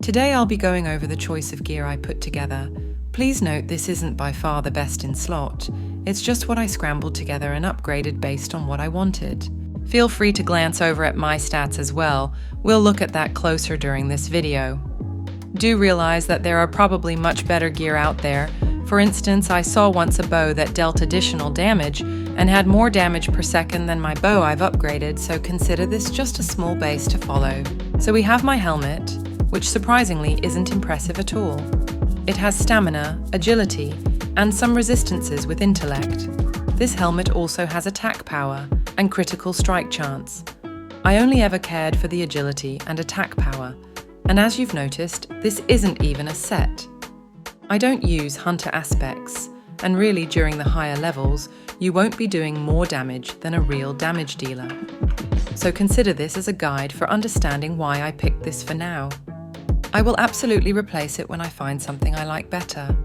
Today I'll be going over the choice of gear I put together. Please note this isn't by far the best in slot. It's just what I scrambled together and upgraded based on what I wanted. Feel free to glance over at my stats as well. We'll look at that closer during this video. Do realize that there are probably much better gear out there. For instance, I saw once a bow that dealt additional damage and had more damage per second than my bow I've upgraded, so consider this just a small base to follow. So we have my helmet, which surprisingly isn't impressive at all. It has stamina, agility, and some resistances with intellect. This helmet also has attack power and critical strike chance. I only ever cared for the agility and attack power, and as you've noticed, this isn't even a set. I don't use hunter aspects, and really during the higher levels, you won't be doing more damage than a real damage dealer. So consider this as a guide for understanding why I picked this for now. I will absolutely replace it when I find something I like better.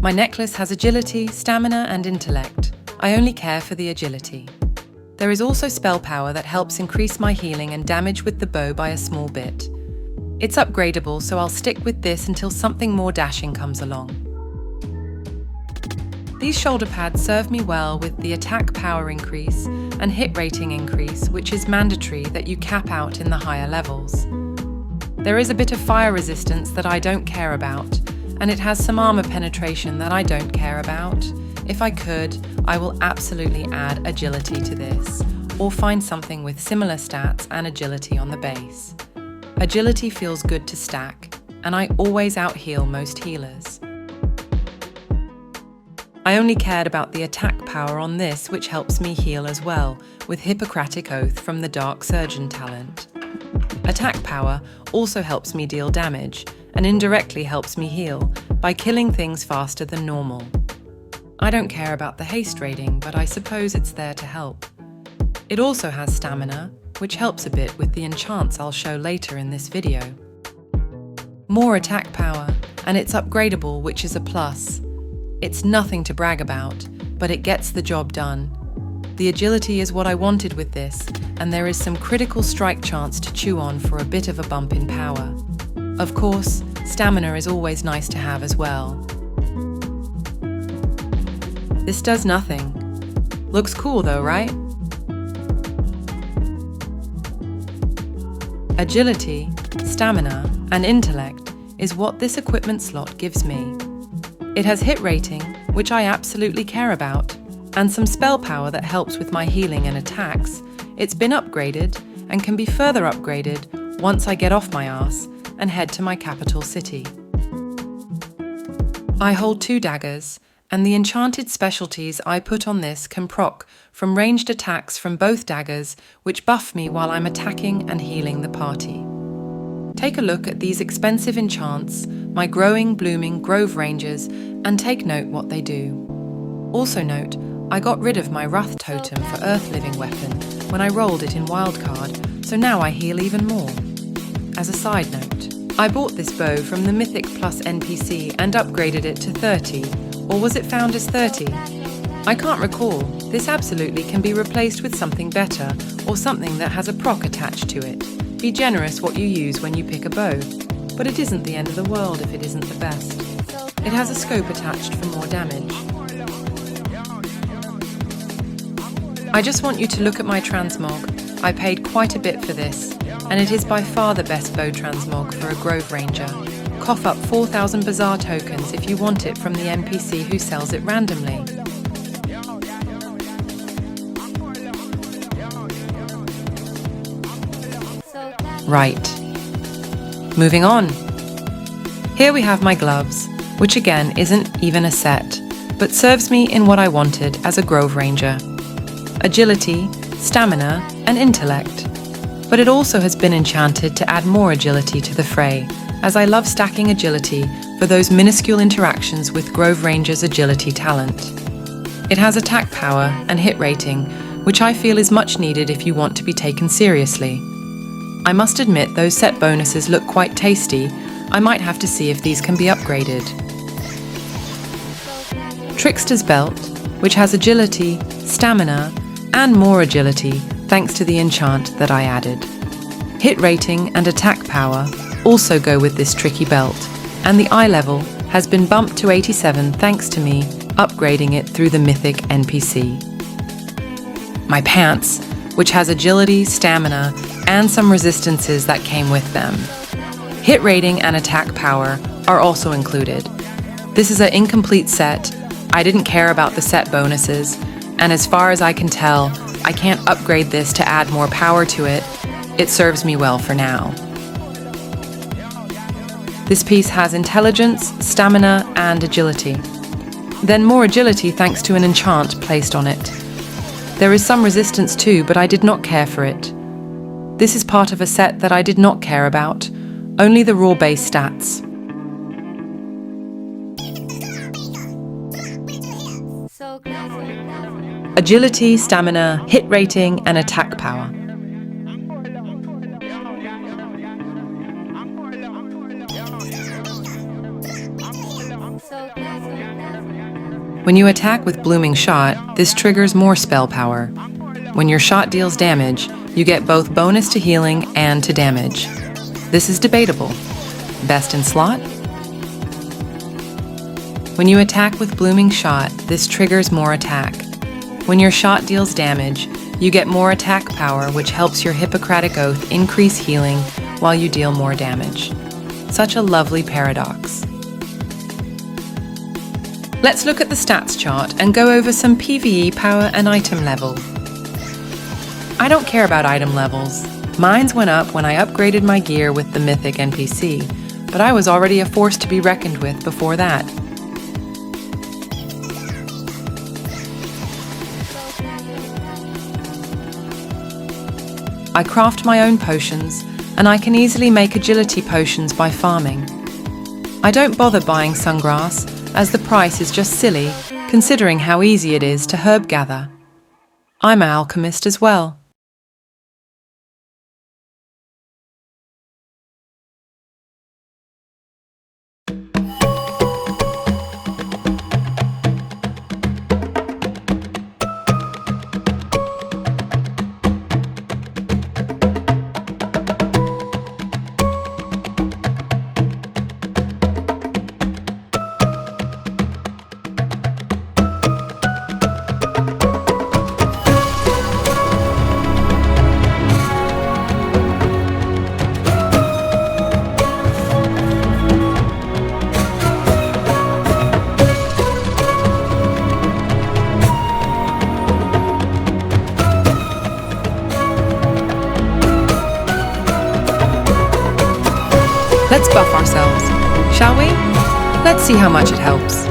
My necklace has agility, stamina, and intellect. I only care for the agility. There is also spell power that helps increase my healing and damage with the bow by a small bit. It's upgradable, so I'll stick with this until something more dashing comes along. These shoulder pads serve me well with the attack power increase and hit rating increase, which is mandatory that you cap out in the higher levels. There is a bit of fire resistance that I don't care about, and it has some armor penetration that I don't care about. If I could, I will absolutely add agility to this, or find something with similar stats and agility on the base. Agility feels good to stack, and I always out-heal most healers. I only cared about the attack power on this, which helps me heal as well, with Hippocratic Oath from the Dark Surgeon talent. Attack power also helps me deal damage, and indirectly helps me heal, by killing things faster than normal. I don't care about the haste rating, but I suppose it's there to help. It also has stamina, which helps a bit with the enchants I'll show later in this video. More attack power, and it's upgradable, which is a plus. It's nothing to brag about, but it gets the job done. The agility is what I wanted with this, and there is some critical strike chance to chew on for a bit of a bump in power. Of course, stamina is always nice to have as well. This does nothing. Looks cool though, right? Agility, stamina, and intellect is what this equipment slot gives me. It has hit rating, which I absolutely care about, and some spell power that helps with my healing and attacks. It's been upgraded and can be further upgraded once I get off my ass and head to my capital city. I hold 2 daggers, and the enchanted specialties I put on this can proc from ranged attacks from both daggers, which buff me while I'm attacking and healing the party. Take a look at these expensive enchants, my growing, blooming Grove Rangers, and take note what they do. Also note, I got rid of my Wrath Totem for Earth Living weapon when I rolled it in Wildcard, so now I heal even more. As a side note, I bought this bow from the Mythic Plus NPC and upgraded it to 30, or was it found as 30? I can't recall. This absolutely can be replaced with something better, or something that has a proc attached to it. Be generous what you use when you pick a bow, but it isn't the end of the world if it isn't the best. It has a scope attached for more damage. I just want you to look at my transmog. I paid quite a bit for this, and it is by far the best bow transmog for a Grove Ranger. Cough up 4,000 bazaar tokens if you want it from the NPC who sells it randomly. Right. Moving on. Here we have my gloves, which again isn't even a set, but serves me in what I wanted as a Grove Ranger. Agility, stamina, and intellect. But it also has been enchanted to add more agility to the fray, as I love stacking agility for those minuscule interactions with Grove Ranger's agility talent. It has attack power and hit rating, which I feel is much needed if you want to be taken seriously. I must admit those set bonuses look quite tasty. I might have to see if these can be upgraded. Trickster's Belt, which has agility, stamina, and more agility thanks to the enchant that I added. hit rating, and attack power also go with this tricky belt, and the eye level has been bumped to 87 thanks to me upgrading it through the Mythic NPC. My pants, which has agility, stamina, and some resistances that came with them. Hit rating and attack power are also included. This is an incomplete set. I didn't care about the set bonuses, and as far as I can tell, I can't upgrade this to add more power to it. It serves me well for now. This piece has intelligence, stamina, and agility. Then more agility thanks to an enchant placed on it. There is some resistance too, but I did not care for it. This is part of a set that I did not care about, only the raw base stats. Agility, stamina, hit rating, and attack power. When you attack with Blooming Shot, this triggers more spell power. When your shot deals damage, you get both bonus to healing and to damage. This is debatable. Best in slot? When you attack with Blooming Shot, this triggers more attack. When your shot deals damage, you get more attack power, which helps your Hippocratic Oath increase healing while you deal more damage. Such a lovely paradox. Let's look at the stats chart and go over some PvE power and item level. I don't care about item levels. Mine's went up when I upgraded my gear with the Mythic NPC, but I was already a force to be reckoned with before that. I craft my own potions, and I can easily make agility potions by farming. I don't bother buying sungrass, as the price is just silly, considering how easy it is to herb gather. I'm an alchemist as well. Let's buff ourselves, shall we? Let's see how much it helps.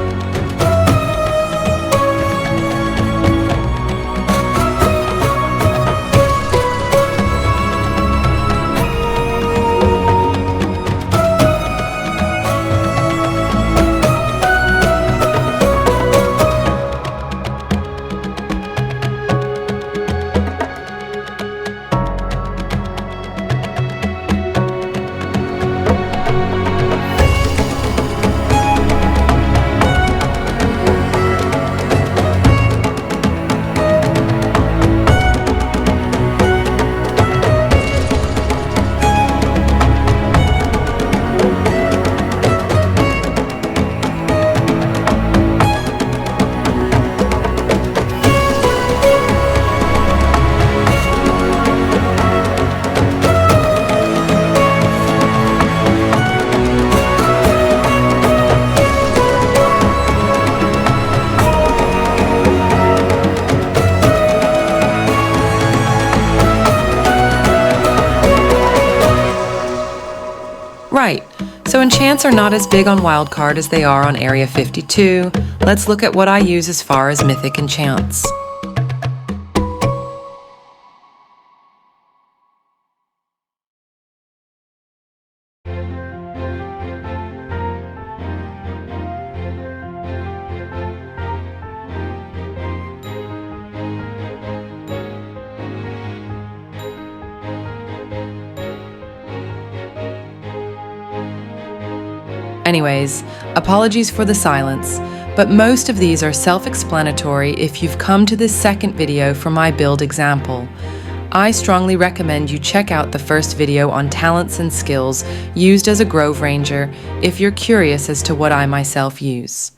Right, so enchants are not as big on Wildcard as they are on Area 52. Let's look at what I use as far as Mythic enchants. Anyways, apologies for the silence, but most of these are self-explanatory if you've come to this second video for my build example. I strongly recommend you check out the first video on talents and skills used as a Grove Ranger if you're curious as to what I myself use.